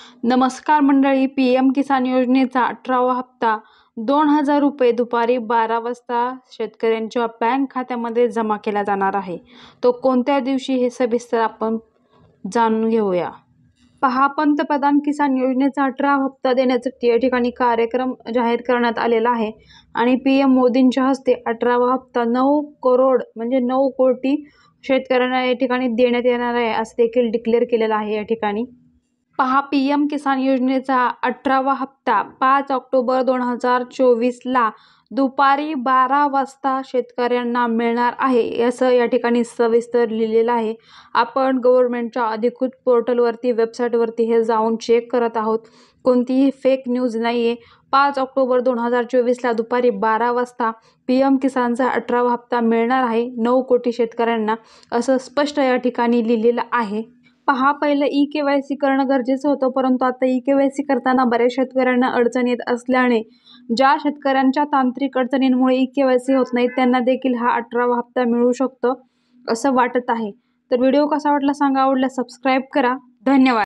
नमस्कार मंडळी, पीएम किसान योजनेचा 18वा हप्ता 2000 रुपये दुपारी 12 वाजता शेतकऱ्यांच्या बँक खात्यामध्ये जमा केला जाणार आहे। तो कोणत्या दिवशी हे सविस्तर आपण जाणून घेऊया। पहा, पंतप्रधान किसान योजनेचा 18वा हप्ता देण्यासाठी या ठिकाणी कार्यक्रम जाहीर करण्यात आलेला आहे आणि पीएम मोदींच्या हस्ते 18वा हप्ता 9 करोड म्हणजे 9 कोटी शेतकऱ्यांना या ठिकाणी देण्यात येणार आहे असे देखील डिक्लेअर केलेलं आहे। या ठिकाणी पहा, पीएम किसान योजनेचा 18वा हप्ता 5 ऑक्टोबर 2024 ला दुपारी 12 वाजता शेतकऱ्यांना मिळणार आहे असं या ठिकाणी सविस्तर लिहिलेलं आहे। आपण गव्हर्नमेंटच्या अधिकृत पोर्टलवरती वेबसाईटवरती हे जाऊन चेक करत आहोत, कोणतीही फेक न्यूज नाही आहे। 5 ऑक्टोबर 2024 ला दुपारी 12 वाजता पीएम किसानचा 18वा हप्ता मिळणार आहे 9 कोटी शेतकऱ्यांना असं स्पष्ट या ठिकाणी लिहिलेलं आहे। पहा, पहिलं ई-केवायसी करणं गरजेचं होतं, परंतु आता ई-केवायसी करताना बऱ्याच शेतकऱ्यांना अडचण येत असल्याने ज्या शेतकऱ्यांच्या तांत्रिक अडचणींमुळे ई-केवायसी होत नाही त्यांना देखील हा 18वा हप्ता मिळू शकतो असं वाटत आहे। तर व्हिडिओ कसा वाटला सांगा, आवडल्यास सबस्क्राईब करा। धन्यवाद।